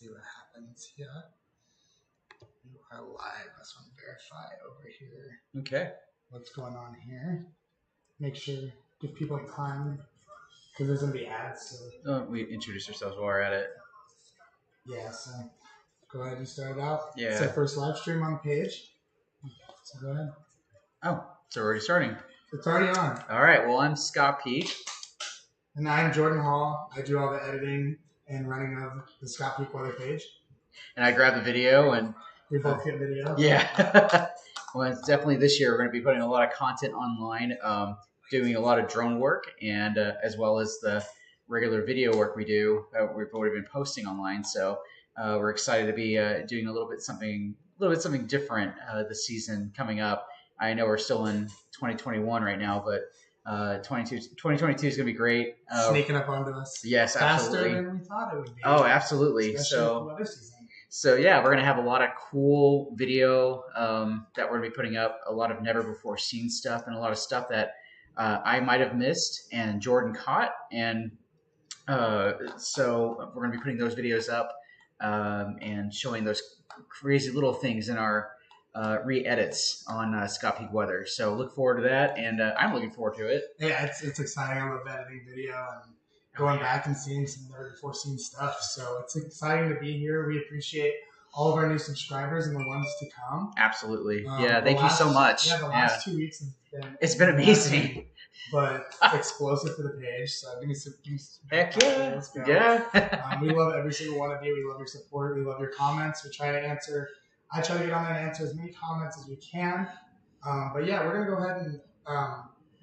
see what happens here. You are live. Let's verify over here. Okay. What's going on here? Make sure, give people time, because there's going to be ads. So. We introduce ourselves while we're at it. Yeah, so go ahead and start it out. Yeah. It's our first live stream on the page. So go ahead. Oh, it's already starting. It's already on. All right. Well, I'm Scott Peake. And I'm Jordan Hall. I do all the editing and running of the Scott Peake weather page. And I grabbed the video and... We both get video. Yeah. Well, it's definitely this year we're going to be putting a lot of content online, doing a lot of drone work, and as well as the regular video work we do. We've already been posting online, so we're excited to be doing a little bit something different this season coming up. I know we're still in 2021 right now, but 2022 is going to be great. Sneaking up onto us. Yes, absolutely. Faster than we thought it would be. Oh, absolutely. Especially with the weather season. So yeah, we're going to have a lot of cool video that we're going to be putting up, a lot of never before seen stuff, and a lot of stuff that I might have missed and Jordan caught. And so we're going to be putting those videos up and showing those crazy little things in our re-edits on Scott Peake Weather. So look forward to that, and I'm looking forward to it. Yeah, it's exciting. I love editing video and going back and seeing some never before seen stuff. So it's exciting to be here. We appreciate all of our new subscribers and the ones to come. Absolutely. Yeah, thank you so much. Yeah, the last 2 weeks it's been amazing. But explosive for the page. So give me some heck yeah. Let's go. Yeah. We love every single one of you. We love your support. We love your comments. We try to answer. I try to get on there and answer as many comments as we can. But yeah, we're going to go ahead and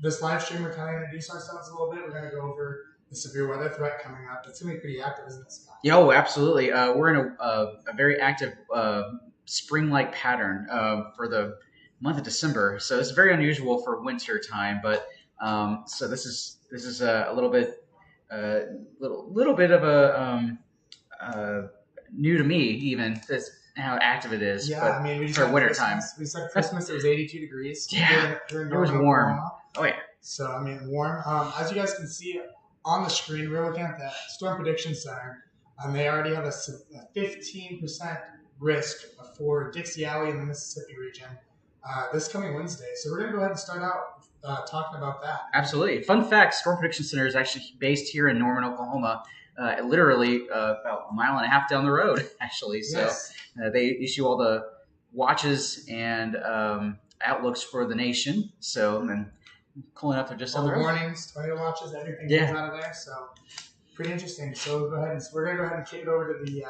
this live stream, we're kind of introduce ourselves a little bit. We're going to go over the severe weather threat coming up. It's going to be pretty active, isn't it, Scott? Yeah, oh, absolutely. We're in a very active spring-like pattern for the month of December. So it's very unusual for winter time, but so this is a little bit of a new to me even. That's how active it is. Yeah, but I mean, we just for winter time. We said Christmas. It was 82 degrees. Yeah, it was warm. Oh yeah. So I mean, warm. As you guys can see on the screen, we're looking at the Storm Prediction Center, and they already have a 15% risk for Dixie Alley in the Mississippi region this coming Wednesday. So we're going to go ahead and start out talking about that. Absolutely. Fun fact, Storm Prediction Center is actually based here in Norman, Oklahoma, literally about a mile and a half down the road, actually. So yes. They issue all the watches and outlooks for the nation. So, and pulling up, they're just all on the road. Warnings, tornado watches, everything comes out of there. So pretty interesting. So we're going to go ahead and kick it over to the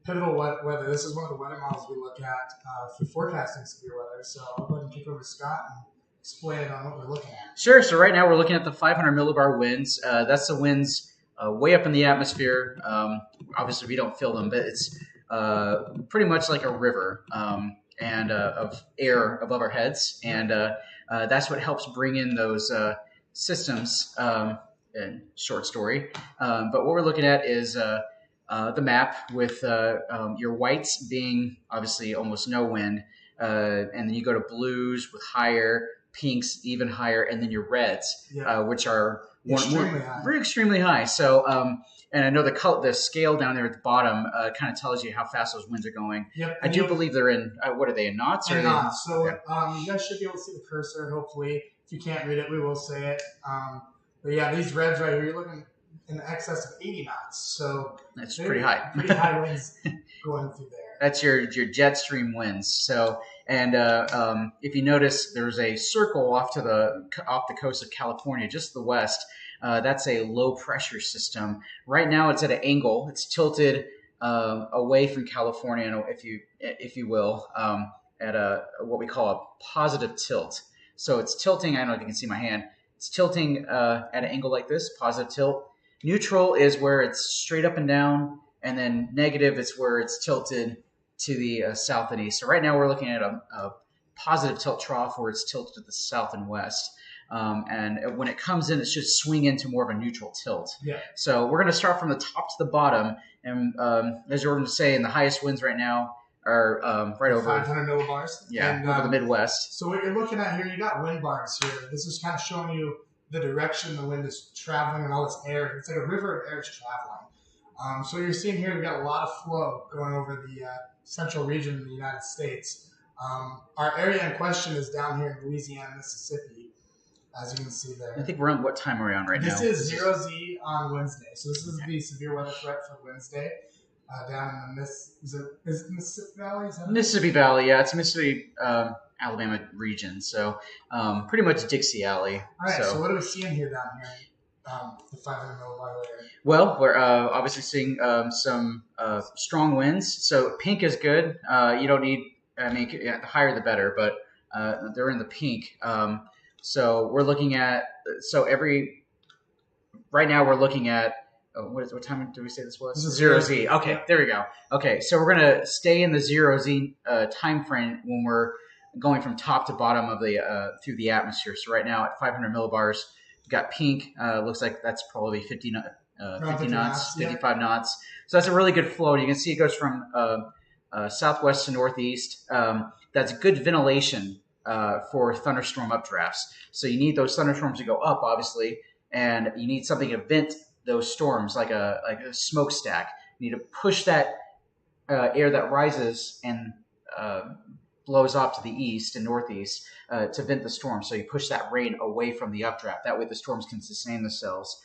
pivotal weather. This is one of the weather models we look at for forecasting severe weather. So I'll go ahead and kick over to Scott and explain it on what we're looking at. Sure. So right now we're looking at the 500 millibar winds. That's the winds way up in the atmosphere. Obviously, we don't feel them, but it's pretty much like a river and of air above our heads. And that's what helps bring in those systems. And short story. But what we're looking at is the map with your whites being obviously almost no wind. And then you go to blues with higher, pinks even higher, and then your reds, which are extremely high. So, and I know the scale down there at the bottom kind of tells you how fast those winds are going. Yep. I do believe they're in, what are they, in knots? In knots. So you guys should be able to see the cursor, hopefully. If you can't read it, we will say it. But yeah, these reds right here, you're looking in excess of 80 knots. So that's pretty high. Pretty high winds going through there. That's your jet stream winds. So, and if you notice, there's a circle off the coast of California, just to the west. That's a low pressure system. Right now, it's at an angle. It's tilted away from California, if you will, at what we call a positive tilt. So it's tilting. I don't know if you can see my hand. It's tilting at an angle like this, positive tilt. Neutral is where it's straight up and down, and then negative is where it's tilted to the south and east. So right now we're looking at a positive tilt trough where it's tilted to the south and west. And when it comes in, it should swing into more of a neutral tilt. Yeah. So we're going to start from the top to the bottom. And as Jordan was saying, the highest winds right now are right over 500 millibars. Yeah, and, over the Midwest. So what you're looking at here, you got wind bars here. This is kind of showing you the direction the wind is traveling and all this air. It's like a river of air is traveling. So you're seeing here, we've got a lot of flow going over the central region of the United States. Our area in question is down here in Louisiana, Mississippi, as you can see there. I think we're on, what time are we on right now? This is 0Z on Wednesday. So this is the severe weather threat for Wednesday. Down in the is it Mississippi Valley? Mississippi Valley, yeah, it's Mississippi, Alabama region. So pretty much Dixie Alley. All right. So what are we seeing here down here? The 500 millibar area. Well, we're obviously seeing some strong winds. So pink is good. You don't need, I mean, the higher the better, but they're in the pink. So we're looking at, right now we're looking at, what time did we say this was? This is 0Z. Okay, yeah. there we go. Okay, so we're going to stay in the 0Z time frame when we're going from top to bottom of the through the atmosphere. So right now at 500 millibars, we've got pink. Looks like that's probably 50 knots, 55 knots. So that's a really good flow. You can see it goes from southwest to northeast. That's good ventilation for thunderstorm updrafts. So you need those thunderstorms to go up, obviously, and you need something to vent those storms, like a smokestack. You need to push that air that rises and blows off to the east and northeast to vent the storm. So you push that rain away from the updraft. That way the storms can sustain themselves,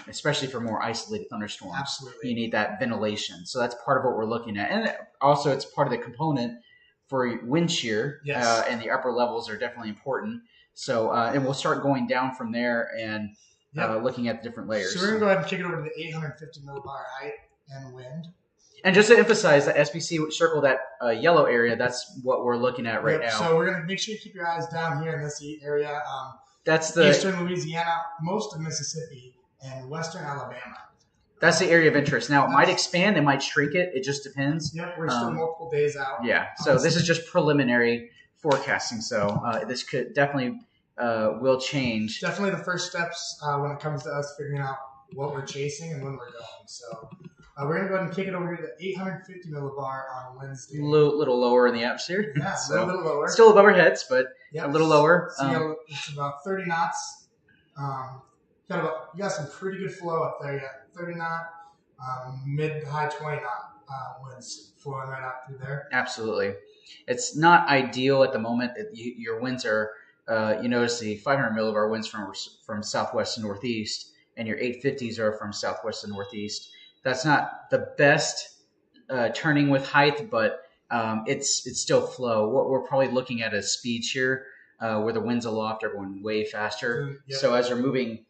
especially for more isolated thunderstorms. Absolutely. You need that ventilation. So that's part of what we're looking at. And also it's part of the component for wind shear. Yes. And the upper levels are definitely important. So and we'll start going down from there and looking at the different layers. So we're going to go ahead and kick it over to the 850 millibar height and wind. And just to emphasize, that SPC circle, that yellow area, that's what we're looking at right now. So we're going to make sure you keep your eyes down here in this area. That's the eastern Louisiana, most of Mississippi, and western Alabama. That's the area of interest. Now, it might expand, it might shrink it. It just depends. Yep, we're still multiple days out. Yeah, so this is just preliminary forecasting. So this could definitely will change. Definitely the first steps when it comes to us figuring out what we're chasing and when we're going. So we're going to go ahead and kick it over to the 850 millibar on Wednesday. Little lower in the atmosphere. Yeah, a little bit lower. Still above our heads, but a little lower. So it's about 30 knots. You got some pretty good flow up there. You got 30 knot, mid to high 20 knot winds flowing right out through there. Absolutely. It's not ideal at the moment. Your winds are, you notice the 500 millibar winds from southwest to northeast, and your 850s are from southwest to northeast. That's not the best turning with height, but it's still flow. What we're probably looking at is speed shear, where the winds aloft are going way faster. Yep. So as they're moving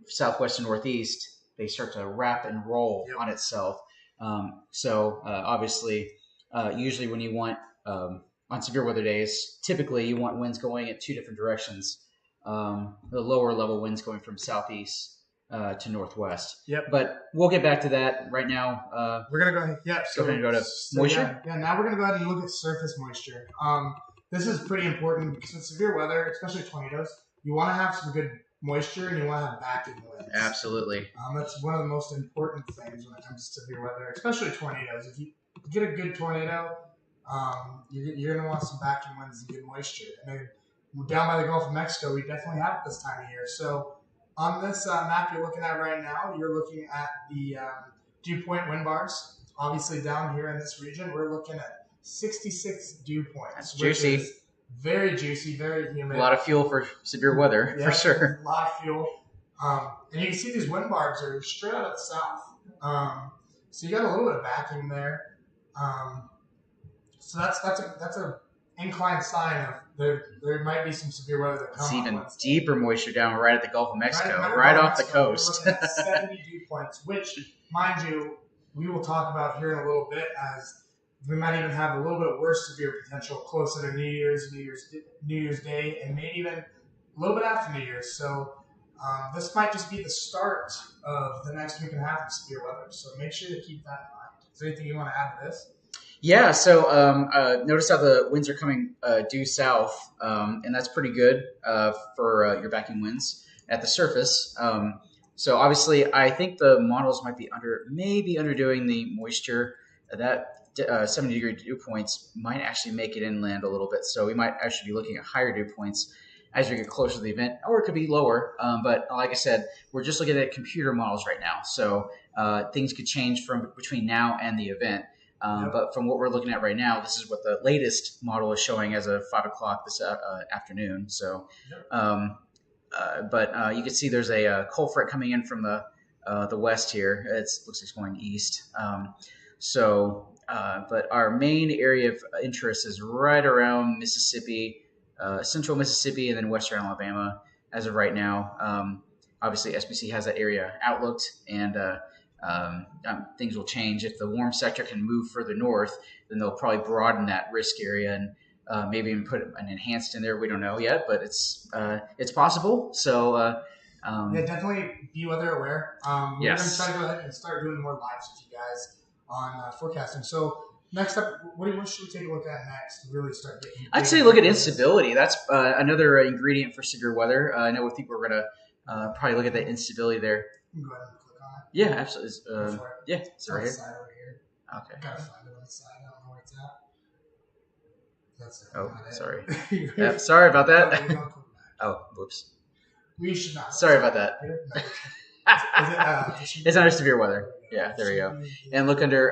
southwest to northeast, they start to wrap and roll on itself. Obviously, usually when you want, on severe weather days, typically you want winds going in two different directions. The lower level winds going from southeast to northwest. Yep. But we'll get back to that right now. We're going to go ahead. Yeah. Go ahead and go to moisture. Yeah, now we're going to go ahead and look at surface moisture. This is pretty important because in severe weather, especially tornadoes, you want to have some good moisture and you want to have backing winds. Absolutely. That's one of the most important things when it comes to severe weather, especially tornadoes. If you get a good tornado, you're going to want some backing winds and good moisture. And then down by the Gulf of Mexico, we definitely have it this time of year. So on this map you're looking at right now, you're looking at the dew point wind bars. Obviously down here in this region, we're looking at 66 dew points. That's juicy. Very juicy, very humid. A lot of fuel for severe weather, for sure. A lot of fuel. And you can see these wind bars are straight out of the south. So you got a little bit of backing there. So that's a inclined sign of there might be some severe weather that comes. It's even deeper moisture down right at the Gulf of Mexico, right off the coast. We're looking at 70 dew points, which, mind you, we will talk about here in a little bit, as we might even have a little bit worse severe potential closer to New Year's Day, and maybe even a little bit after New Year's. So this might just be the start of the next week and a half of severe weather. So make sure to keep that in mind. Is there anything you want to add to this? Yeah, so notice how the winds are coming due south, and that's pretty good for your backing winds at the surface. So obviously, I think the models might be underdoing the moisture. That 70-degree dew points might actually make it inland a little bit, so we might actually be looking at higher dew points as we get closer to the event, or it could be lower. But like I said, we're just looking at computer models right now, so things could change from between now and the event. But from what we're looking at right now, this is what the latest model is showing as of 5 o'clock this afternoon. So, but you can see there's a cold front coming in from the west here. It looks like it's going east. But our main area of interest is right around Mississippi, central Mississippi, and then western Alabama as of right now. Obviously, SBC has that area outlooked, and things will change. If the warm sector can move further north, then they'll probably broaden that risk area and maybe even put an enhanced in there. We don't know yet, but it's possible. So definitely be weather aware. We're going to try to go ahead and start doing more lives with you guys on forecasting. So next up, what should we take a look at next to really start getting? I'd say look at instability. That's another ingredient for severe weather. I know with people we're going to probably look at the instability there. You can go ahead and click on it. Yeah, absolutely. Yeah, it's right here. Side over here. Okay. Gotta find it on the side. I don't know where it's at. That's not sorry. Yeah, sorry about that. Oh, whoops. We should not. Sorry about that. It's under severe weather. Yeah, there we go. And look under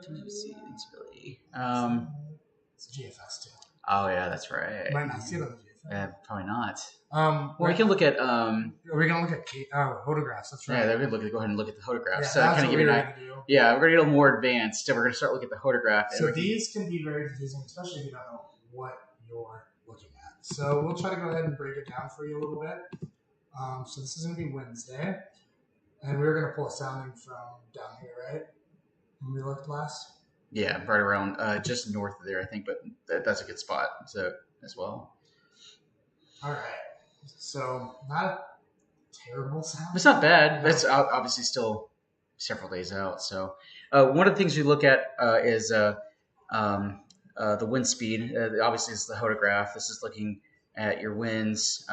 instability. It's GFS too. Oh yeah, that's right. You might not see it on the GFS. Yeah, probably not. Well, we can look at. Are we gonna look at photographs? That's right. Yeah, they're gonna go ahead and look at the photographs. Yeah, so kind of give you an idea. Yeah, we're gonna get a little more advanced. So we're gonna start looking at the photograph. So these can be very confusing, especially if you don't know what you're looking at. So we'll try to go ahead and break it down for you a little bit. So this is gonna be Wednesday, and we're gonna pull a sounding from down here, right? When we looked last. Yeah, right around just north of there, I think, but that's a good spot. So as well. All right. So not a terrible sound. It's not bad, but it's obviously still several days out. So one of the things we look at is the wind speed. Obviously, it's the hodograph. This is looking at your winds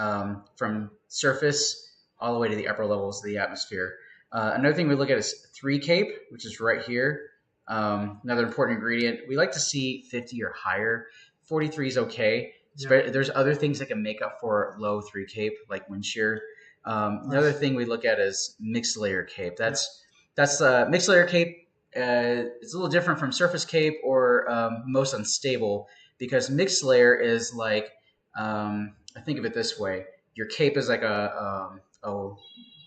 from surface all the way to the upper levels of the atmosphere. Another thing we look at is 3 Cape, which is right here. Another important ingredient. We like to see 50 or higher. 43 is okay. Yeah. There's other things that can make up for low 3 Cape, like wind shear. Another thing we look at is mixed layer Cape. That's mixed layer Cape. It's a little different from surface Cape or most unstable, because mixed layer is like, I think of it this way: your Cape is like a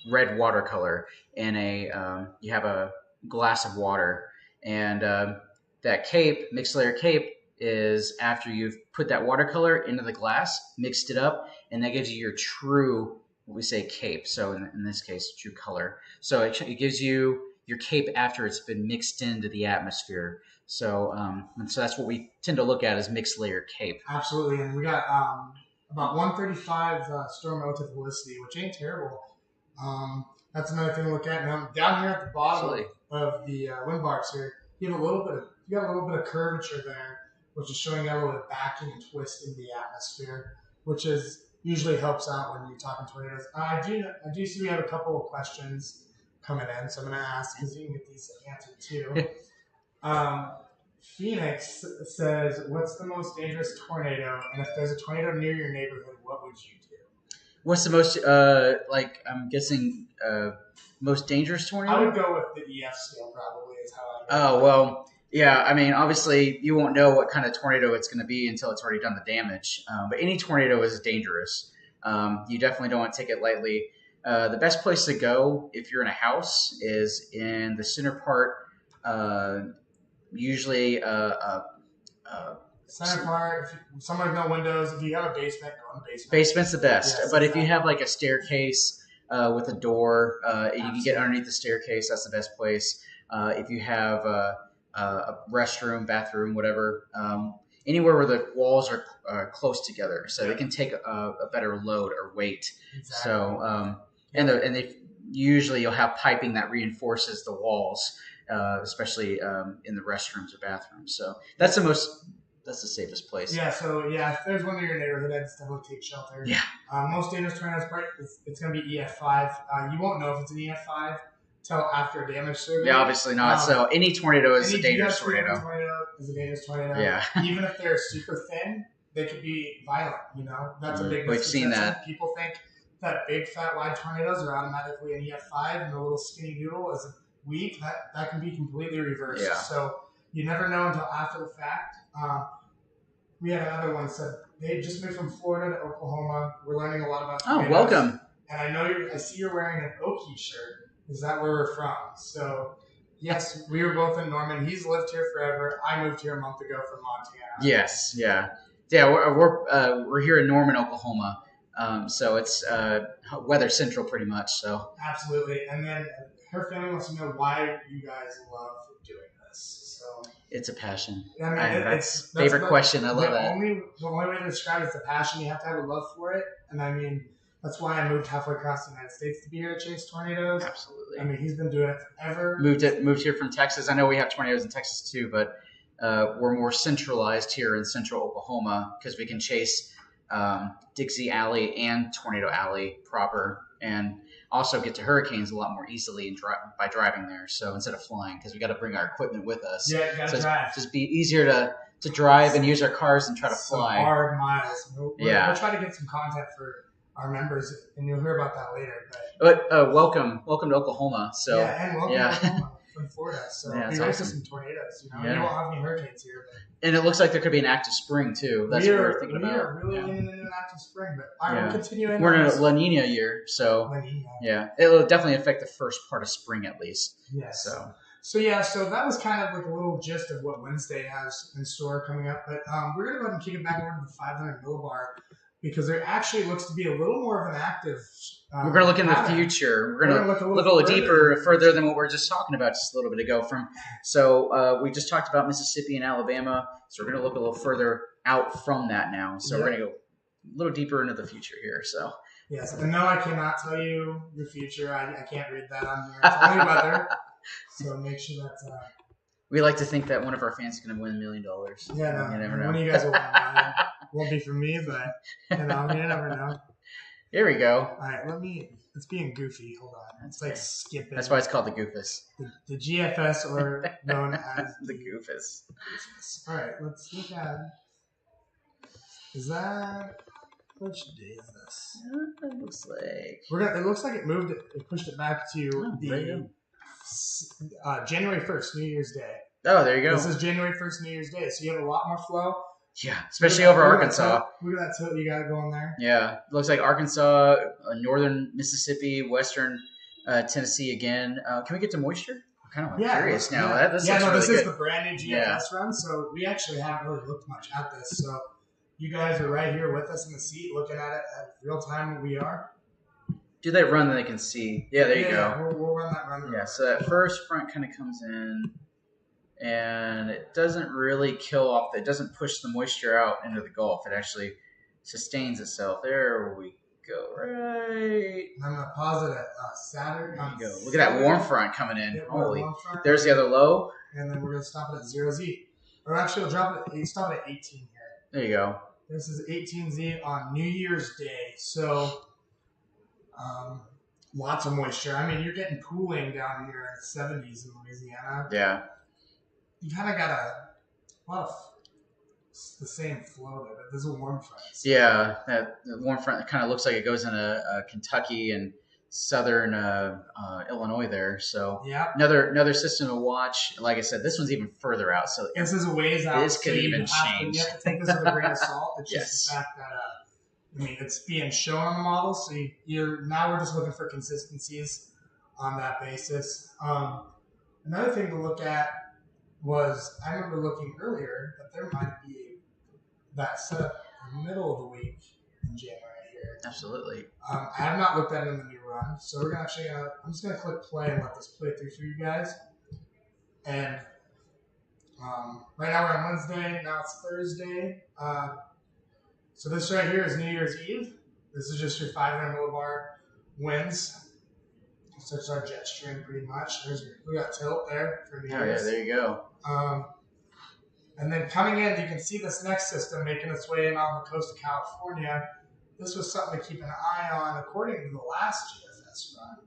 red watercolor, and you have a glass of water, and that Cape, mixed layer Cape, is after you've put that watercolor into the glass, mixed it up, and that gives you your true, what we say, Cape. So in this case, true color. So it gives you your Cape after it's been mixed into the atmosphere. So and so that's what we tend to look at as mixed layer Cape. Absolutely, and we got about 135 storm relative velocity, which ain't terrible. That's another thing to look at. Now down here at the bottom of the wind bars here, you got a little bit of curvature there, which is showing a little bit of backing and twist in the atmosphere, which usually helps out when you're talking tornadoes. I do see we have a couple of questions coming in, so I'm going to ask, because you can get these answered too. Phoenix says, what's the most dangerous tornado? And if there's a tornado near your neighborhood, what would you do? What's the most, I'm guessing, most dangerous tornado? I would go with the EF scale, probably, is how I go. Oh, well, yeah, I mean, obviously, you won't know what kind of tornado it's going to be until it's already done the damage. But any tornado is dangerous. You definitely don't want to take it lightly. The best place to go if you're in a house is in the center part, usually center part, somewhere with no windows. If you have a basement, go in the basement. Basement's the best. Yes, but if you have like a staircase with a door, you can get underneath the staircase. That's the best place. If you have a restroom, bathroom, whatever, anywhere where the walls are close together, so they can take a better load or weight. Exactly. So usually you'll have piping that reinforces the walls, especially in the restrooms or bathrooms. So that's the safest place. Yeah. So if there's one near your neighborhood, I'd definitely take shelter. Yeah. Most dangerous tornadoes, it's going to be EF5. You won't know if it's an EF5 till after a damage survey. Yeah, obviously not. So any tornado is a dangerous tornado. Is a dangerous tornado. Yeah. Even if they're super thin, they could be violent. That's a big We've seen misconception. that. People think that big, fat, wide tornadoes are automatically an EF5 and the little skinny noodle is weak. That can be completely reversed. Yeah. So you never know until after the fact. We had another one said they just moved from Florida to Oklahoma. We're learning a lot about tornadoes. Welcome. And I see you're wearing an Okie shirt. Is that where we're from? So, yes, we were both in Norman. He's lived here forever. I moved here a month ago from Montana. Yes, yeah. We're here in Norman, Oklahoma. So it's weather central pretty much. So absolutely. And then her family wants to know why you guys love doing this. So it's a passion. I mean, that's favorite question. I love that. The only way to describe it is the passion. You have to have a love for it. And I mean, that's why I moved halfway across the United States to be here to chase tornadoes. Absolutely. I mean, he's been doing it forever. Moved here from Texas. I know we have tornadoes in Texas too, but we're more centralized here in central Oklahoma because we can chase Dixie Alley and Tornado Alley proper, and also get to hurricanes a lot more easily by driving there. So instead of flying, because we got to bring our equipment with us. Yeah, you got to drive. Just be easier to drive and use our cars and try to fly. Some hard miles. We'll try to get some content for our members, and you'll hear about that later. But welcome to Oklahoma. So and welcome to Oklahoma from Florida. So yeah, be ready for some tornadoes. You won't have any hurricanes here. And it looks like there could be an active spring too. That's what we're thinking about. We are really leaning into an active spring, but we'll continue. We're in a La Nina year, so it'll definitely affect the first part of spring at least. Yes. So that was kind of like a little gist of what Wednesday has in store coming up. But we're gonna go ahead and kick it back over to the 500 millibar, because there actually looks to be a little more of an active. We're going to look in the future. We're going to look a little further than what we were just talking about just a little bit ago. So we just talked about Mississippi and Alabama, so we're going to look a little further out from that now. So we're going to go a little deeper into the future here. So yes, and no, I cannot tell you your future. I can't read that on here. It's only weather, so make sure that's. We like to think that one of our fans is going to win $1 million. Yeah, no, you never know. One of you guys will win $1 million. Won't be for me, but you never know. Here we go. All right, it's being goofy. Hold on. It's like skipping. That's why it's called the Goofus. The GFS, or known as the Goofus. All right, let's look at. Is that which day is this? It looks like it looks like it moved it. It pushed it back to January 1st, New Year's Day. Oh, there you go. This is January 1st, New Year's Day, so you have a lot more flow. Yeah, especially over Arkansas. Look at that tilt you got going there. Yeah, it looks like Arkansas, northern Mississippi, western Tennessee again. Can we get to moisture? I'm kind of curious now. Yeah. This is the brand new GFS run, so we actually haven't really looked much at this. So you guys are right here with us in the seat looking at it at real time where we are. Do that run that they can see. Yeah, there you go. We'll run that run. Yeah, so that first front kind of comes in. And it doesn't really kill off. It doesn't push the moisture out into the Gulf. It actually sustains itself. There we go. Right. I'm gonna pause it at Saturn. There you go. Look at that warm front coming in. Holy. There's the other low. And then we're gonna stop it at 0Z. Or actually, we'll drop it. Stop it at 18 here. There you go. This is 18Z on New Year's Day. So, lots of moisture. I mean, you're getting cooling down here in the 70s in Louisiana. Yeah. You kind of got a lot of the same flow there, but there's a warm front. So. Yeah, that warm front kind of looks like it goes into Kentucky and southern Illinois there. So another system to watch. Like I said, this one's even further out. So this is a ways out. This could even change. You have to take this with a grain of salt. It's just the fact that it's being shown on the model. So now we're just looking for consistencies on that basis. Another thing to look at was I remember looking earlier that there might be that setup in the middle of the week in January here. Absolutely. I have not looked at it in the new run, so we're I'm just gonna click play and let this play through for you guys. And right now we're on Wednesday. Now it's Thursday. So this right here is New Year's Eve. This is just your 500 millibar winds. So it's our jet stream pretty much. We got tilt there for New Year's. Oh yeah, there you go. And then coming in, you can see this next system making its way in on the coast of California. This was something to keep an eye on according to the last GFS run.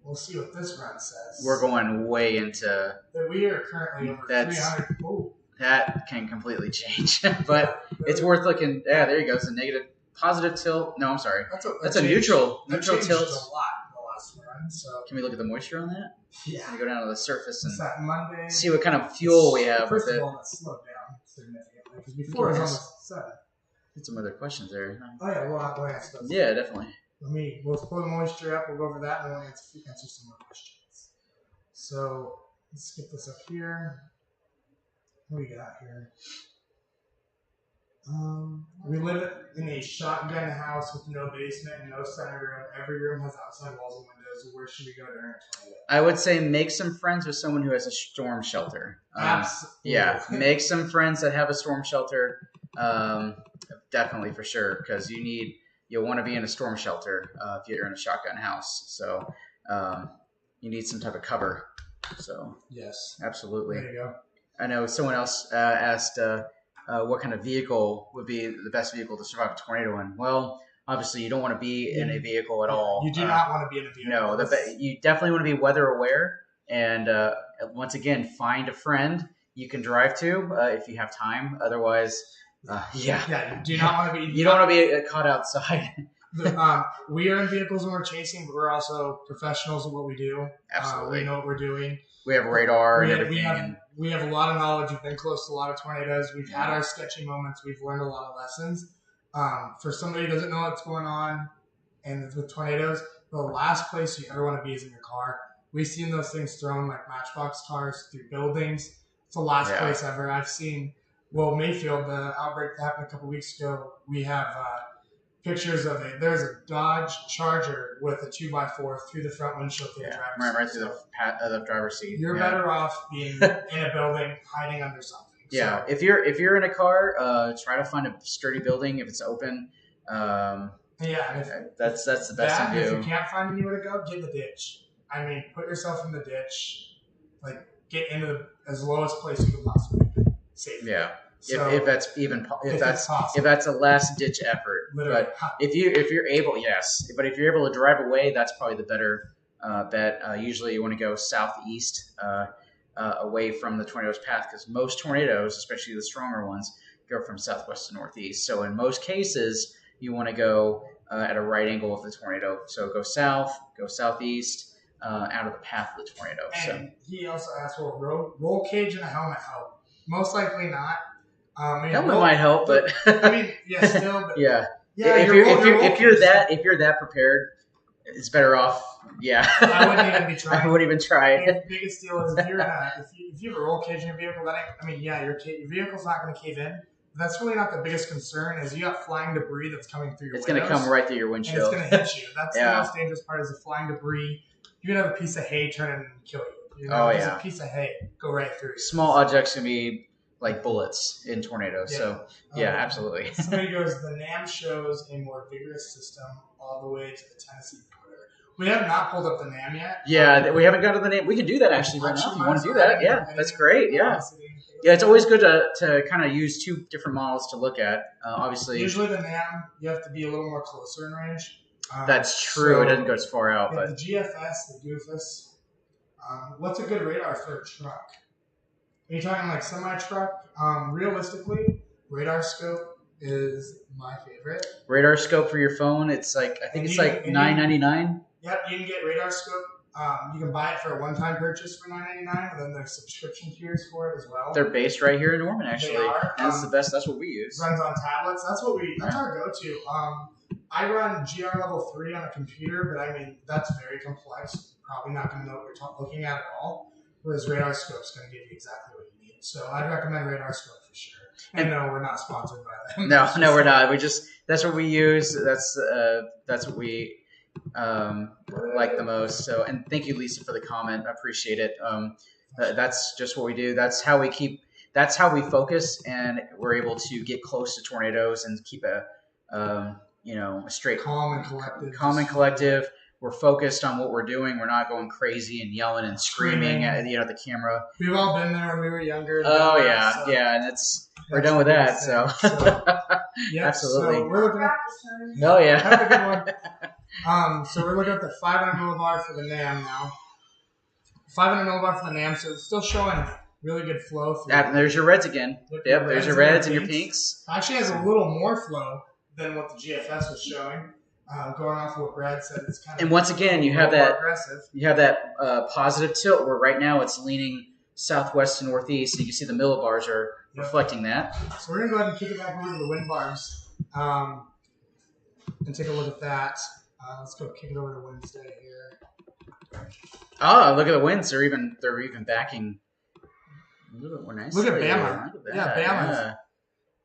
We'll see what this run says. We're going way into... We are currently over 300. Oh, that can completely change. But it's worth looking. Yeah, there you go. It's a negative, positive tilt. No, I'm sorry. That's a neutral tilt. A lot in the last run. So can we look at the moisture on that? Yeah. Can we go down to the surface and Monday, see what kind of fuel we have first with it? of all, that slowed down significantly because before it was almost 7. Get some other questions there. Oh yeah, we'll answer those. Yeah, definitely. We'll pull the moisture up. We'll go over that, and then we'll answer some more questions. So let's get this up here. What do we got here? We live in a shotgun house with no basement and no center room. Every room has outside walls and windows. Where should we go during a tornado? I would say make some friends with someone who has a storm shelter. Absolutely. Yeah, make some friends that have a storm shelter. Definitely for sure, because you'll want to be in a storm shelter if you're in a shotgun house. So you need some type of cover. So yes, absolutely. There you go. I know someone else asked what kind of vehicle would be the best vehicle to survive a tornado in. Well, obviously you don't want to be in a vehicle at all. You do not want to be in a vehicle. No, you definitely want to be weather aware. And once again, find a friend you can drive to if you have time. Otherwise, yeah, you do not want to be. You don't want to be caught outside. We are in vehicles when we're chasing, but we're also professionals at what we do. Absolutely, we know what we're doing. We have radar and everything. We have a lot of knowledge. We've been close to a lot of tornadoes. We've had our sketchy moments. We've learned a lot of lessons. For somebody who doesn't know what's going on and with tornadoes, the last place you ever want to be is in your car. We've seen those things thrown like matchbox cars through buildings. It's the last place ever. I've seen, Mayfield, the outbreak that happened a couple weeks ago, we have pictures of there's a Dodge Charger with a 2x4 through the front windshield through the driver's seat. Right through the driver's seat. You're better off being in a building hiding under something. Yeah, so, if you're in a car, try to find a sturdy building if it's open. That's the best thing to do. If you can't find anywhere to go, get in the ditch. I mean, put yourself in the ditch. Like, get into as lowest place you can possibly be. Safely. Yeah. So, if that's a last ditch effort. Literally. But if you're able, yes. But if you're able to drive away, that's probably the better bet. Usually you want to go southeast away from the tornado's path, because most tornadoes, especially the stronger ones, go from southwest to northeast. So in most cases, you want to go at a right angle of the tornado. So go south, go southeast, out of the path of the tornado. And he also asked, roll cage and a helmet help? Most likely not. Helmet might help, but I mean, yeah, still. But yeah. If you're that prepared, it's better off. Yeah. I wouldn't even be trying. I wouldn't even try it. The biggest deal is if you have a roll cage in your vehicle, your vehicle's not going to cave in. But that's really not the biggest concern. Is you got flying debris that's coming through your windows. It's going to come right through your windshield. And it's going to hit you. That's the most dangerous part. Is the flying debris. You could have a piece of hay turn and kill you. There's a piece of hay go right through you. Small objects can be like bullets in tornadoes. Yeah. So, absolutely. Somebody goes, the NAM shows a more vigorous system all the way to the Tennessee border. We have not pulled up the NAM yet. Yeah, we haven't got to the NAM. We can do that actually right now if you want to do that. Yeah, that's great. Yeah. Yeah, it's always good to kind of use two different models to look at. Obviously. Usually the NAM, you have to be a little more closer in range. That's true. So it doesn't go as far out. But the GFS, the Goofus, what's a good radar for a truck? Are you talking like semi-truck? Realistically, radar scope is my favorite. Radar scope for your phone, it's like, I think it's like $9.99. Yep, you can get radar scope. You can buy it for a one-time purchase for $9.99, and then there's subscription tiers for it as well. They're based right here in Norman, actually. They are. That's the best. That's what we use. Runs on tablets. That's our go-to. I run GR level 3 on a computer, but I mean that's very complex. Probably not going to know what you're looking at all. Whereas radar scope's going to give you exactly what you need. So I'd recommend radar scope for sure. And no, we're not sponsored by them. No, we're not. That's what we use. That's what we like the most. So, and thank you, Lisa, for the comment. I appreciate it. That's just what we do. That's how we focus, and we're able to get close to tornadoes and keep a straight, calm and collective. We're focused on what we're doing. We're not going crazy and yelling and screaming at the camera. We've all been there when we were younger. Oh yeah, and we're done with that. So yeah, absolutely. So we're looking at. Oh yeah. That's a good one. So we're looking at the 500 millibar for the NAM now. 500 millibar for the NAM. So it's still showing Really good flow through. And there's your reds again. Yep, there's your reds and your pinks. Actually has a little more flow than what the GFS was showing. Going off of what Brad said, it's kind of. And once again, you have that positive tilt where right now it's leaning southwest to northeast, and you can see the millibars are reflecting that. So we're gonna go ahead and kick it back over to the wind bars and take a look at that. Let's go kick it over to Wednesday here. Oh, look at the winds! They're even backing a little bit more nicely. Look at Bama. Look at Yeah, Bama.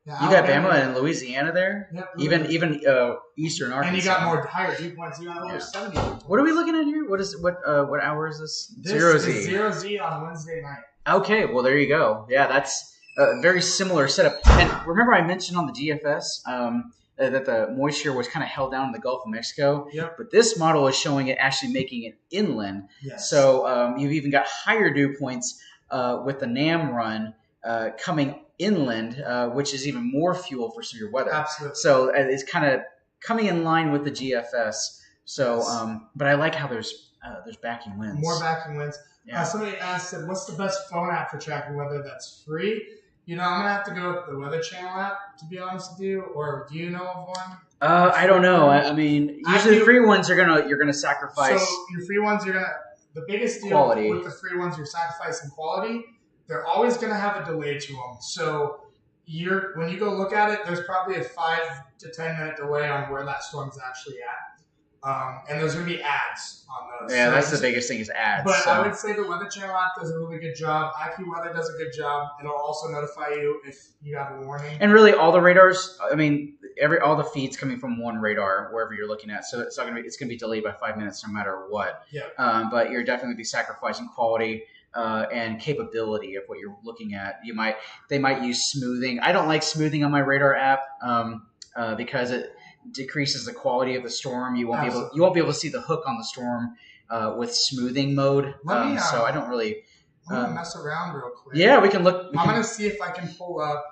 Yeah, you got Bama and Louisiana there. Yep, even eastern Arkansas. And you got more higher dew points. You got over 70. What are we looking at here? What hour is this? Zero Z on Wednesday night. Okay, well there you go. Yeah, that's a very similar setup. And remember, I mentioned on the GFS that the moisture was kind of held down in the Gulf of Mexico. Yep. But this model is showing it actually making it inland. Yes. So you've even got higher dew points with the NAM run coming inland, which is even more fuel for severe weather. Absolutely. So it's kind of coming in line with the GFS. So, but I like how there's backing winds. More backing winds. Yeah. Somebody asked, what's the best phone app for tracking weather that's free? You know, I'm gonna have to go with the Weather Channel app, to be honest with you. Or do you know of one? I don't know. I mean, usually the free ones you're gonna sacrifice. So your free ones, the biggest deal quality. With the free ones, you're sacrificing quality. They're always gonna have a delay to them. So when you go look at it, there's probably a 5 to 10 minute delay on where that storm's actually at. And there's going to be ads on those. Yeah, so that's the biggest thing is ads. But I would say the Weather Channel app does a really good job. IQ Weather does a good job. It'll also notify you if you have a warning. And really, all the radars, I mean, all the feeds coming from one radar wherever you're looking at. So it's gonna be delayed by 5 minutes no matter what. Yeah. But you're definitely be sacrificing quality and capability of what you're looking at. They might use smoothing. I don't like smoothing on my radar app because it decreases the quality of the storm. You won't be able to see the hook on the storm with smoothing mode. So I don't really. I'm gonna mess around real quick. Yeah, we can look. I'm gonna see if I can pull up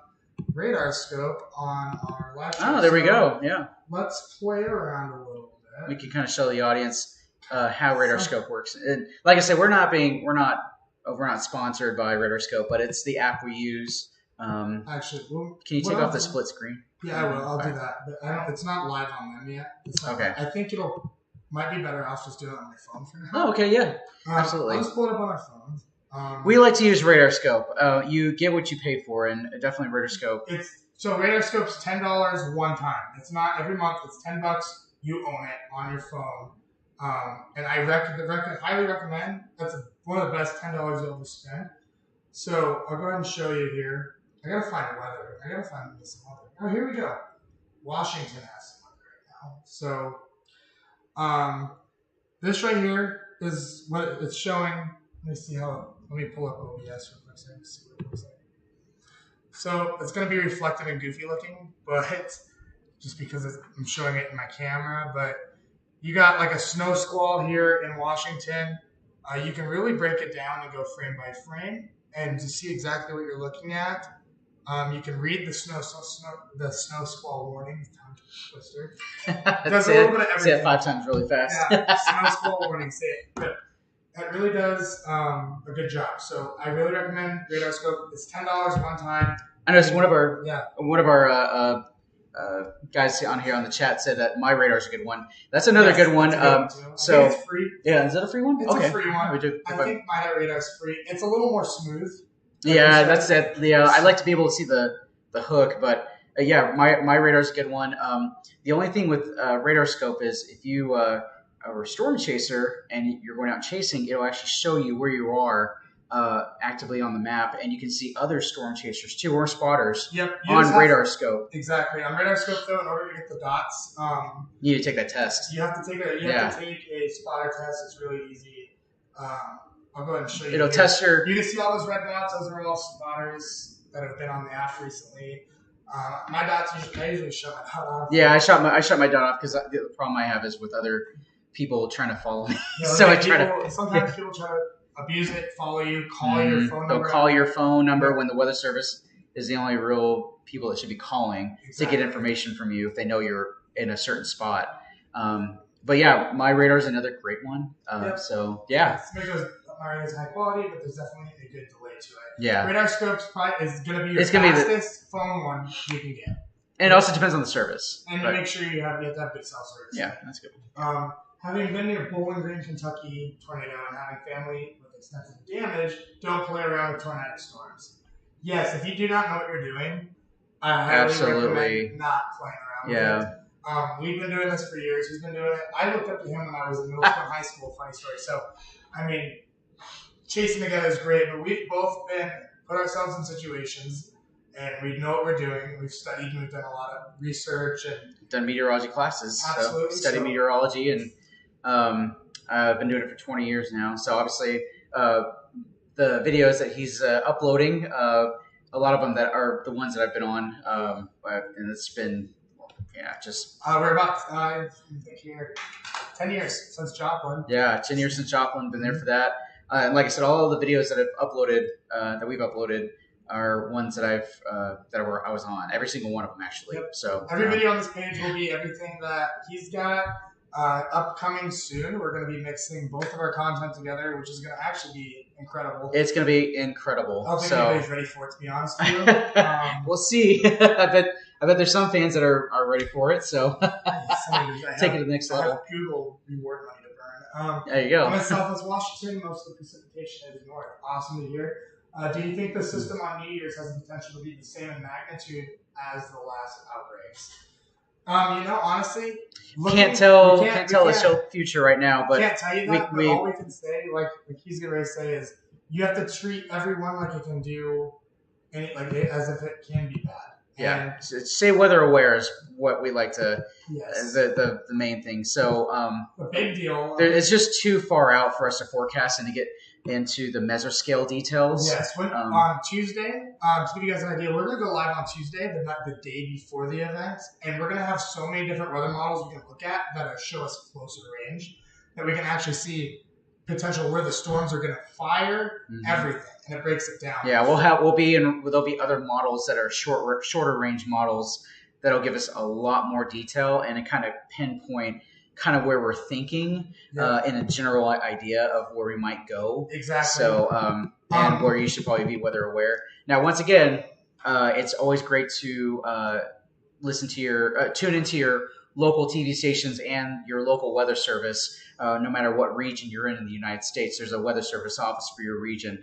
radar scope on our live. Oh, there we go. Yeah. Let's play around a little bit. We can kind of show the audience how radar scope works. And like I said, we're not sponsored by Radar Scope, but it's the app we use. Actually, can you take off the split screen? Yeah, I will. I'll do that. But it's not live on them yet. Okay. I think might be better off just doing it on my phone for now. Oh, okay, yeah. Absolutely. I'll just pull it up on our phone. We like to use Radar Scope. You get what you pay for, and definitely Radar Scope. So Radar Scope's $10 one time. It's not every month. It's $10. You own it on your phone. And I highly recommend. That's one of the best $10 you'll ever spend. So I'll go ahead and show you here. I gotta find weather. I gotta find some weather. Oh, here we go. Washington has some weather right now. So this right here is what it's showing. Let me pull up OBS real quick so I can see what it looks like. So it's gonna be reflective and goofy looking, but just because I'm showing it in my camera, but you got like a snow squall here in Washington. You can really break it down and go frame by frame, and to see exactly what you're looking at, you can read the snow squall warning. Tongue twister. Does a little bit of everything. Say it 5 times really fast. Yeah, snow squall warning. Say it. But that really does a good job. So I really recommend Radar Scope. It's $10 one time. I know one of our guys on here on the chat said that my radar's a good one. That's another good one. So it's free. Yeah, is it a free one? It's a free one. I think my radar's free. It's a little more smooth. Yeah, that's it. I like to be able to see the hook, but my radar's a good one. The only thing with Radar Scope is if you are a storm chaser and you're going out chasing, it'll actually show you where you are actively on the map, and you can see other storm chasers too, or spotters. Yep. On Radar Scope. Exactly. On Radar Scope, though, in order to get the dots, you need to take that test. You have to take a spotter test. It's really easy. I'll go ahead and show you. It'll test your. You can see all those red dots. Those are all spotters that have been on the app recently. My dots, I usually shut my dot off. Yeah, I shut my dot off because the problem I have is with other people trying to follow me. Sometimes people try to abuse it, follow you, call your phone number. They'll call your phone number when the weather service is the only real people that should be calling to get information from you if they know you're in a certain spot. But yeah, my radar is another great one. So yeah. not already as high quality, but there's definitely a good delay to it. Yeah. Radar Scope's probably is going to be your fastest phone one you can get. And it also depends on the service. And you make sure you have to have good cell service. Yeah, that's good. Having been near Bowling Green, Kentucky tornado and having family with extensive damage, don't play around with tornadic storms. Yes, if you do not know what you're doing, I highly recommend not playing around with it. We've been doing this for years. He's been doing it. I looked up to him when I was in middle school and high school. Funny story. So, I mean, chasing together is great, but we've both put ourselves in situations, and we know what we're doing. We've studied, and we've done a lot of research and done meteorology classes. Absolutely. So study meteorology, and I've been doing it for 20 years now. So obviously, the videos that he's uploading, a lot of them that are the ones that I've been on, and it's been. Yeah, just... we're about, I think here, 10 years since Joplin. Yeah, 10 years since Joplin. Been there for that. And like I said, all of the videos that I've uploaded, that we've uploaded, are ones that I was on. Every single one of them, actually. Yep. So every video on this page will be everything that he's got upcoming soon. We're going to be mixing both of our content together, which is going to actually be incredible. It's going to be incredible. I don't think anybody's ready for it, to be honest with you. We'll see. I bet there's some fans that are ready for it, so take it to the next level. Google reward money to burn. There you go. I'm in Southwest Washington. Most of the precipitation is north. Awesome to hear. Do you think the system on New Year's has the potential to be the same in magnitude as the last outbreaks? Honestly, can't tell the future right now, but can't tell you that. But all we can say, like he's gonna say, is you have to treat everyone like it can do, as if it can be bad. Yeah, stay weather aware is what we like to. Yes. The main thing. So a big deal. It's just too far out for us to forecast and to get into the mesoscale details. Yes. On Tuesday, to give you guys an idea, we're going to go live on Tuesday, the day before the event, and we're going to have so many different weather models we can look at that show us closer range that we can actually see potential where the storms are going to fire everything, and it breaks it down. Yeah, there'll be other models that are shorter range models that'll give us a lot more detail and a kind of pinpoint kind of where we're thinking in a general idea of where we might go. Exactly. So and where you should probably be weather aware. Now, once again, it's always great to tune into your local TV stations and your local weather service. No matter what region you're in the United States, there's a weather service office for your region.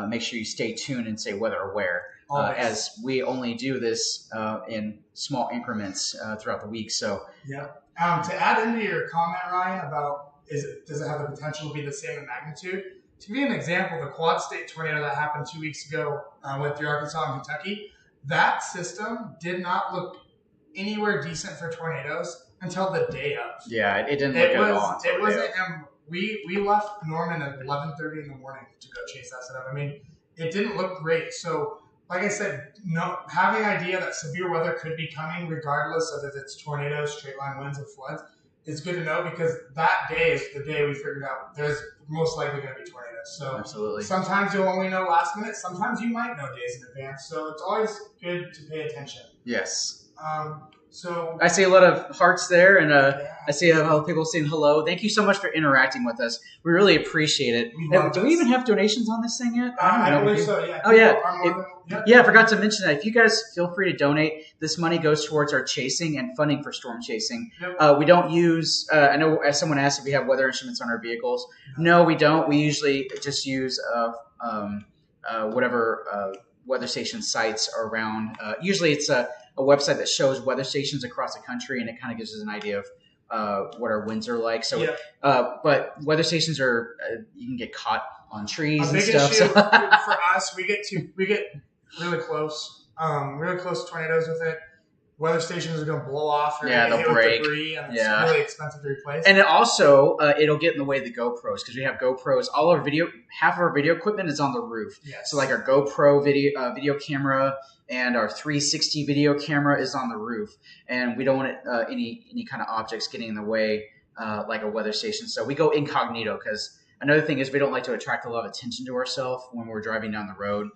Make sure you stay tuned and stay weather aware, as we only do this in small increments throughout the week. So, yeah. To add into your comment, Ryan, about does it have the potential to be the same in magnitude? To give you an example, the Quad State tornado that happened 2 weeks ago went through Arkansas and Kentucky, that system did not look anywhere decent for tornadoes until the day of. Yeah, it didn't look at all. It wasn't. We left Norman at 11:30 in the morning to go chase that setup. I mean, it didn't look great. So, like I said, having an idea that severe weather could be coming, regardless of if it's tornadoes, straight line winds, or floods, is good to know, because that day is the day we figured out there's most likely going to be tornadoes. So absolutely. Sometimes you'll only know last minute. Sometimes you might know days in advance. So it's always good to pay attention. Yes. So I see a lot of hearts there, and I see a lot of people saying hello. Thank you so much for interacting with us. We really appreciate it. Do we even have donations on this thing yet? I believe so, yeah. Oh, yeah. I forgot to mention that. If you guys feel free to donate, this money goes towards our chasing and funding for storm chasing. Yep. We don't use, I know as someone asked if we have weather instruments on our vehicles. No, we don't. We usually just use whatever weather station sites are around. Usually it's a website that shows weather stations across the country, and it kind of gives us an idea of what our winds are like. So, but weather stations are you can get caught on trees and stuff. Issue for us, we get really close tornadoes with it. Weather stations are going to blow off. Or they'll break. Debris, and it's really expensive to replace. And it also it'll get in the way of the GoPros, because we have GoPros. Half of our video equipment is on the roof. Yes. So like our GoPro video camera and our 360 video camera is on the roof, and we don't want any kind of objects getting in the way like a weather station. So we go incognito, because another thing is we don't like to attract a lot of attention to ourselves when we're driving down the road,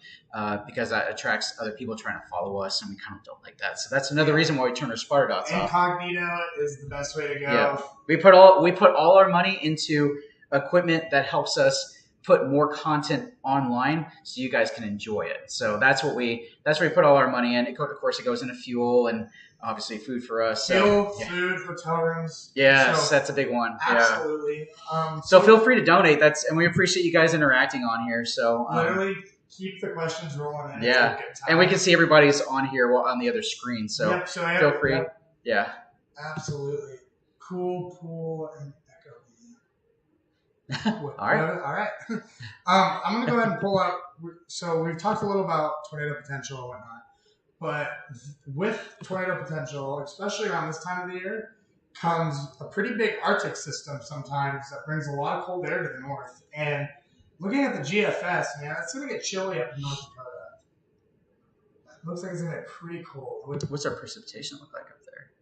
because that attracts other people trying to follow us, and we kind of don't like that. So that's another reason why we turn our spotter dots off. Incognito is the best way to go. Yeah. We put all our money into equipment that helps us put more content online so you guys can enjoy it. So that's where we put all our money in. Of course, it goes into fuel and obviously food for us. Fuel, So, food, hotel rooms. Yes, So, that's a big one. absolutely. Yeah. So feel free to donate. And we appreciate you guys interacting on here. So literally keep the questions rolling. And yeah, and we can see everybody's on here on the other screen. So, yep, so feel free. Yep. Yeah. Absolutely. Cool, pool, and all right. All right. I'm going to go ahead and pull up. So we've talked a little about tornado potential and whatnot. But with tornado potential, especially around this time of the year, comes a pretty big Arctic system sometimes that brings a lot of cold air to the north. And looking at the GFS, man, it's going to get chilly up in North Dakota. It looks like it's going to get pretty cold. What's our precipitation look like up there?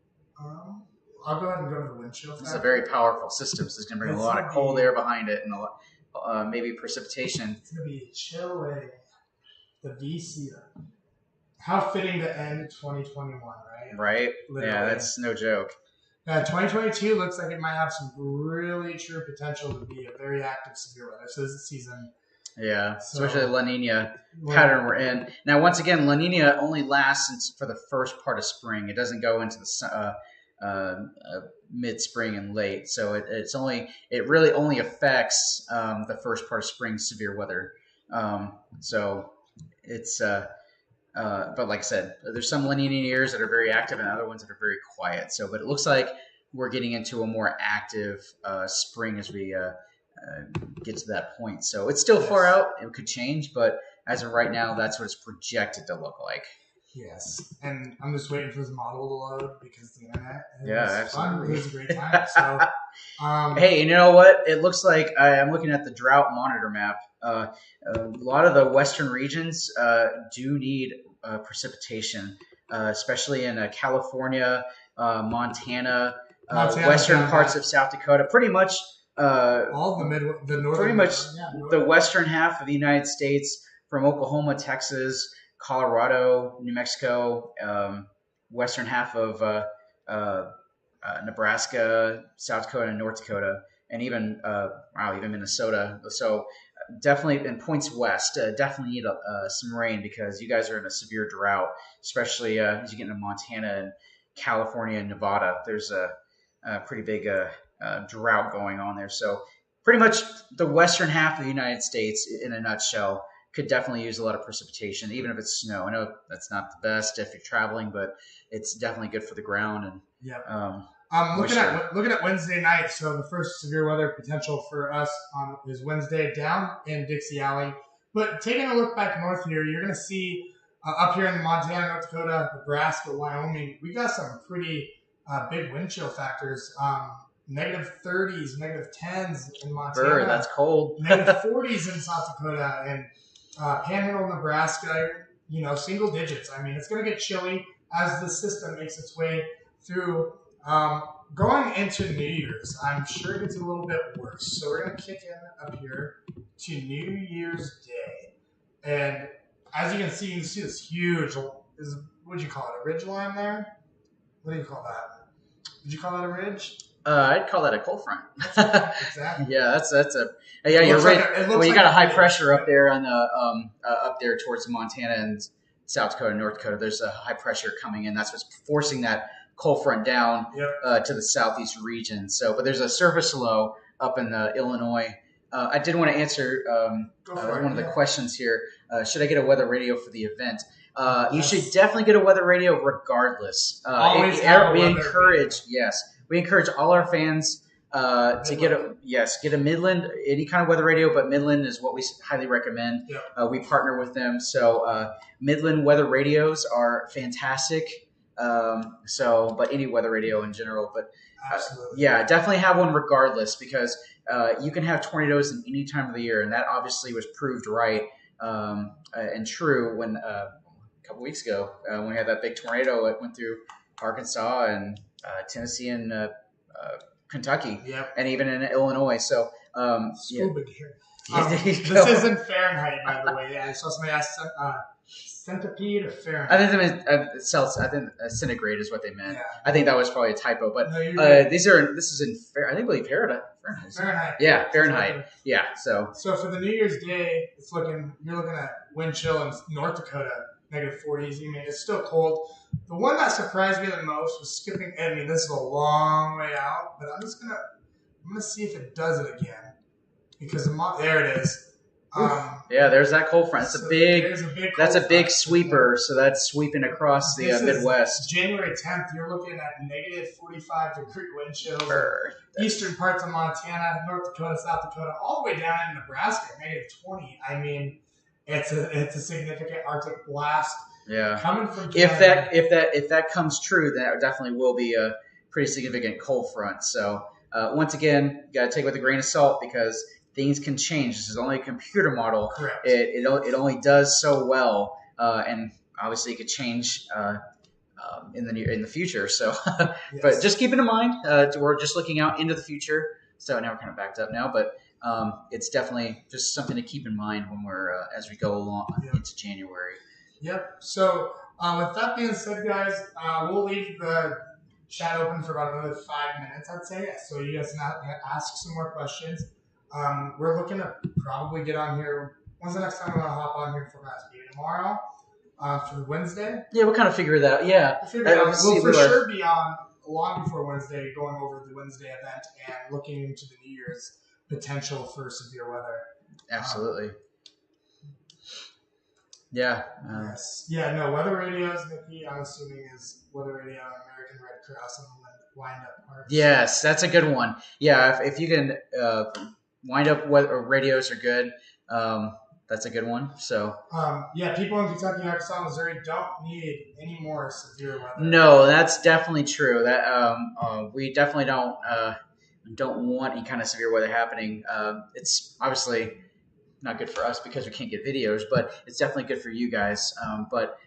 I'll go ahead and go to the wind chill factor. It's a very powerful system, so it's going to bring a lot of cold air behind it and a lot, maybe precipitation. It's going to be chilly. The VC. How fitting to end 2021, right? Right? Literally. Yeah, that's no joke. 2022 looks like it might have some really true potential to be a very active severe weather season. Yeah, so, especially the La Nina pattern we're in. Now, once again, La Nina only lasts for the first part of spring. It doesn't go into the mid-spring and late. So it really only affects the first part of spring severe weather. So it's but like I said, there's some La Nina years that are very active and other ones that are very quiet. So, but it looks like we're getting into a more active spring as we get to that point. So it's still far out. It could change, but as of right now, that's what it's projected to look like. Yes, and I'm just waiting for this model to load because the internet is fun. It was a great time. So, hey, you know what? It looks like I'm looking at the drought monitor map. A lot of the western regions do need precipitation, especially in California, Montana, western parts of South Dakota. Pretty much all the northern, pretty much the western half of the United States, from Oklahoma, Texas, Colorado, New Mexico, western half of Nebraska, South Dakota, and North Dakota, and even even Minnesota. So definitely in points west, definitely need some rain because you guys are in a severe drought, especially as you get into Montana and California and Nevada. There's a pretty big drought going on there. So pretty much the western half of the United States, in a nutshell, could definitely use a lot of precipitation, even if it's snow. I know that's not the best if you're traveling, but it's definitely good for the ground. And looking at Wednesday night. So the first severe weather potential for us is Wednesday down in Dixie Alley. But taking a look back north here, you're going to see up here in Montana, North Dakota, Nebraska, Wyoming, we got some pretty big wind chill factors. Negative 30s, negative 10s in Montana. That's cold. Negative 40s in South Dakota and Panhandle, Nebraska, single digits. I mean, it's going to get chilly as the system makes its way through. Going into New Year's, I'm sure it gets a little bit worse. So we're going to kick in up here to New Year's Day. And as you can see this huge, what'd you call it, a ridge line there? What do you call that? Did you call that a ridge? I'd call that a cold front. Exactly. Yeah, that's a. Yeah, you're right. Well, you got a high pressure up there on the up there towards Montana and South Dakota, North Dakota. There's a high pressure coming in. That's what's forcing that cold front down to the southeast region. So, but there's a surface low up in Illinois. I did want to answer one of the questions here. Should I get a weather radio for the event? You should definitely get a weather radio regardless. We encourage all our fans to get a Midland, any kind of weather radio, but Midland is what we highly recommend. We partner with them. So Midland weather radios are fantastic. But any weather radio in general, but definitely have one regardless because you can have tornadoes in any time of the year. And that obviously was proved right and true when a couple weeks ago when we had that big tornado that went through Arkansas and Tennessee and Kentucky, and even in Illinois. So, scuba gear. This isn't Fahrenheit, by the way. I saw somebody ask Centipede or Fahrenheit? I think they meant I think centigrade is what they meant. Yeah. I think that was probably a typo, but No, you're right. this is in I believe Fahrenheit. Fahrenheit. Yeah, Fahrenheit. Yeah, so for the New Year's Day, you're looking at wind chill in North Dakota, -40s. I mean, it's still cold. The one that surprised me the most was skipping. I mean, this is a long way out, but I'm gonna see if it does it again because there it is. Yeah, there's that cold front. It's so a big. That's a big front. sweeper. So that's sweeping across the Midwest. January 10th. You're looking at -45-degree wind chills. Eastern parts of Montana, North Dakota, South Dakota, all the way down in Nebraska, -20. I mean, it's a significant Arctic blast. Yeah. Coming from Canada. If that comes true, that definitely will be a pretty significant cold front. So once again, you got to take it with a grain of salt because things can change. This is only a computer model. Correct. It only does so well, and obviously it could change in the future. So, yes. But just keep it in mind. We're just looking out into the future. So now we're kind of backed up now, but it's definitely just something to keep in mind when we're as we go along into January. Yep. So with that being said, guys, we'll leave the chat open for about another 5 minutes, I'd say, so you guys can ask some more questions. We're looking to probably get on here. When's the next time we want to hop on here for us? Maybe tomorrow for Wednesday? Yeah, we'll kind of figure it out. Yeah. We'll for sure be on long before Wednesday, going over the Wednesday event and looking into the New Year's potential for severe weather. Absolutely. Yeah. Yes. Yeah, no, weather radios, Nikki, I'm assuming is weather radio and American Red Cross and wind up parts. Yes, that's a good one. Yeah, if you can wind up radios are good. That's a good one. So yeah, people in Kentucky, Arkansas, Missouri don't need any more severe weather. No, that's definitely true. That we definitely don't want any kind of severe weather happening. It's obviously not good for us because we can't get videos, but it's definitely good for you guys. But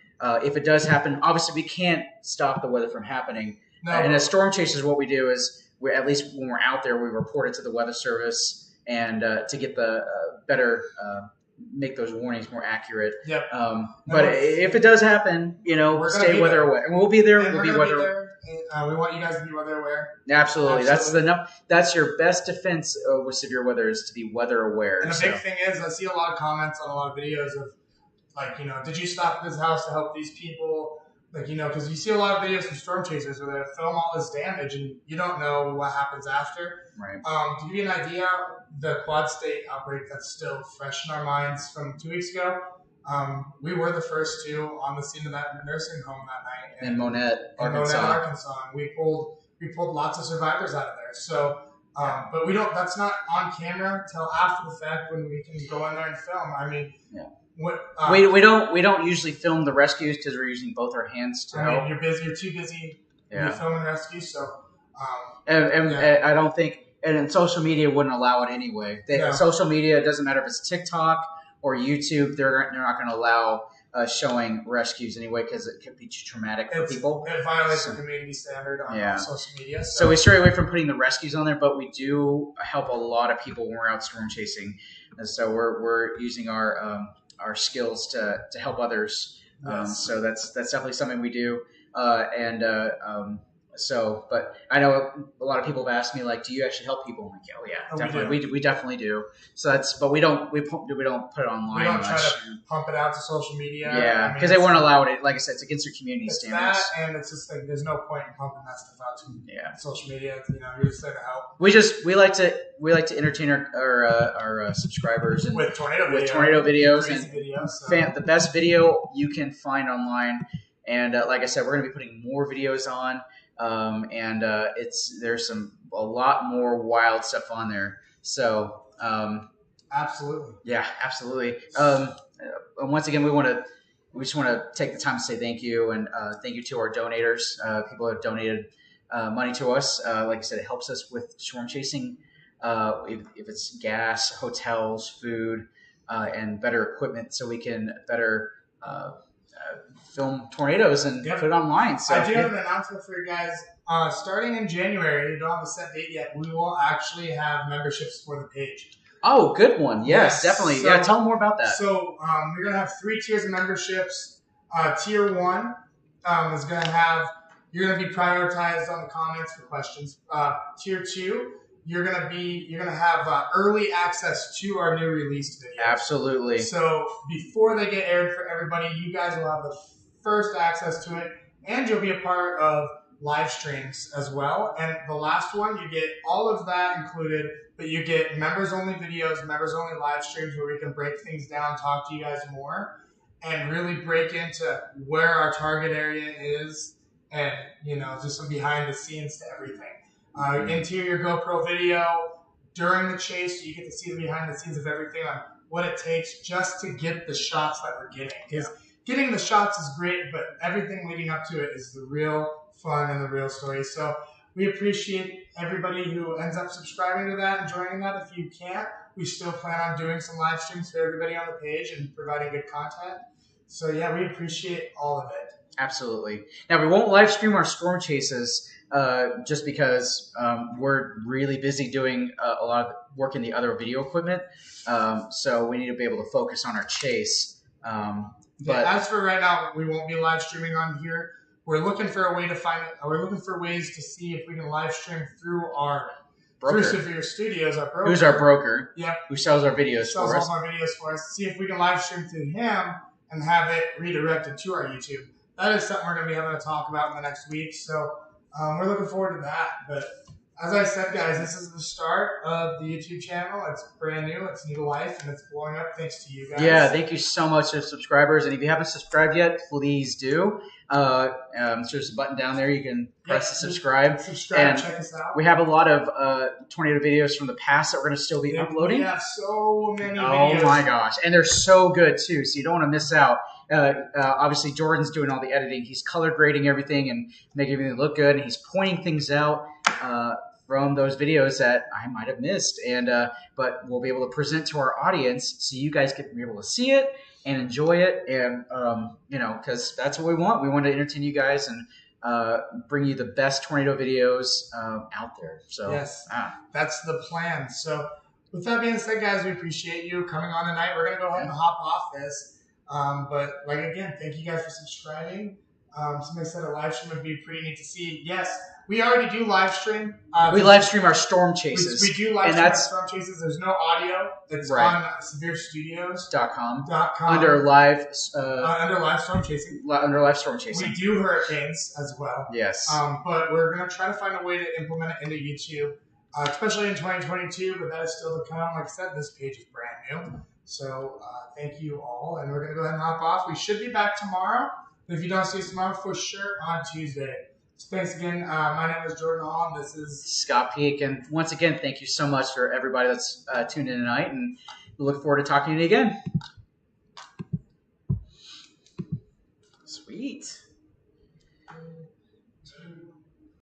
if it does happen, obviously we can't stop the weather from happening. No. And as storm chasers, what we do is at least when we're out there, we report it to the Weather Service and to get the better make those warnings more accurate. Yep. But if it does happen, stay weather aware, and we'll be there. We'll be weather aware. We want you guys to be weather aware. Absolutely. That's your best defense with severe weather is to be weather aware. And the big thing is, I see a lot of comments on a lot of videos of did you stop at this house to help these people? Because you see a lot of videos from storm chasers where they film all this damage and you don't know what happens after. Right. To give you an idea, the Quad State outbreak that's still fresh in our minds from 2 weeks ago, we were the first two on the scene of that nursing home that night. In Monette, Arkansas. And we pulled lots of survivors out of there. So, but we don't. That's not on camera till after the fact when we can go in there and film. I mean. Yeah. We don't usually film the rescues because we're using both our hands to help. You're busy. You're too busy. You're filming rescues, so. I don't think, and in social media wouldn't allow it anyway. Social media, it doesn't matter if it's TikTok or YouTube. They're not going to allow showing rescues anyway because it could be too traumatic for people. It violates the community standard on social media. So we stray away from putting the rescues on there, but we do help a lot of people when we're out storm chasing, and so we're using our skills to help others. Yes. So that's definitely something we do. But I know a lot of people have asked me, do you actually help people? I'm like, oh yeah, definitely. We definitely do. So but we don't put it online. We don't try to pump it out to social media. Yeah, because they won't allow it. Like I said, it's against their community standards. That, and it's just there's no point in pumping that stuff out to social media. You're just there to help. We like to entertain our subscribers and with tornado videos and videos, the best video you can find online. And like I said, we're going to be putting more videos on. There's a lot more wild stuff on there. So, absolutely. Yeah, absolutely. And once again, we just want to take the time to say thank you and thank you to our donators. People have donated money to us. Like I said, it helps us with storm chasing. If it's gas, hotels, food, and better equipment, so we can better film tornadoes and put it online. So I do have an announcement for you guys. Starting in January, you don't have a set date yet, we will actually have memberships for the page. Oh, good one. Yes, definitely. So, Yeah, tell them more about that. So we're gonna have 3 tiers of memberships. Tier 1 is gonna have you're gonna be prioritized on the comments for questions. Tier 2, you're gonna have early access to our new released videos. Absolutely. So before they get aired for everybody, you guys will have the first access to it, and you'll be a part of live streams as well. And the last one, you get all of that included, but you get members only videos, members only live streams where we can break things down, talk to you guys more, and really break into where our target area is, and just some behind the scenes to everything. Interior GoPro video during the chase, you get to see the behind the scenes of everything on what it takes just to get the shots that we're getting. Because getting the shots is great, but everything leading up to it is the real fun and the real story. So we appreciate everybody who ends up subscribing to that and joining that. If you can't, we still plan on doing some live streams for everybody on the page and providing good content. So yeah, we appreciate all of it. Absolutely. Now, we won't live stream our storm chases just because we're really busy doing a lot of work in the other video equipment. So we need to be able to focus on our chase. But as for right now, we won't be live streaming on here. We're looking for a way to we're looking for ways to see if we can live stream through our broker. Through Severe Studios, our broker. Who's our broker? Yep. Who sells our videos for us. Sells all our videos for us. See if we can live stream through him and have it redirected to our YouTube. That is something we're going to be having to talk about in the next week. So we're looking forward to that. But as I said, guys, this is the start of the YouTube channel. It's brand new. It's new to life, and it's blowing up thanks to you guys. Yeah, thank you so much to subscribers. And if you haven't subscribed yet, please do. So there's a button down there. You can press to subscribe. Subscribe, check us out. We have a lot of tornado videos from the past that we're going to still be uploading. We have so many videos. Oh my gosh. And they're so good too, so you don't want to miss out. Obviously, Jordan's doing all the editing. He's color grading everything and making everything look good. And he's pointing things out from those videos that I might have missed. And but we'll be able to present to our audience so you guys can be able to see it and enjoy it. And, because that's what we want. We want to entertain you guys and bring you the best tornado videos out there. So yes, that's the plan. So with that being said, guys, we appreciate you coming on tonight. We're going to go ahead and hop off this. But again, thank you guys for subscribing. Somebody said a live stream would be pretty neat to see. Yes, we already do live stream. We live stream our storm chases. We do live stream our storm chases. There's no audio. It's on severestudios.com. Under live storm chasing. Under live storm chasing. We do hurricanes as well. Yes. But we're going to try to find a way to implement it into YouTube, especially in 2022. But that is still to come. Like I said, this page is brand new. So thank you all, and we're going to go ahead and hop off. We should be back tomorrow, but if you don't see us tomorrow, for sure on Tuesday. So thanks again. My name is Jordan Hall, and this is Scott Peake. And once again, thank you so much for everybody that's tuned in tonight, and we look forward to talking to you again. Sweet.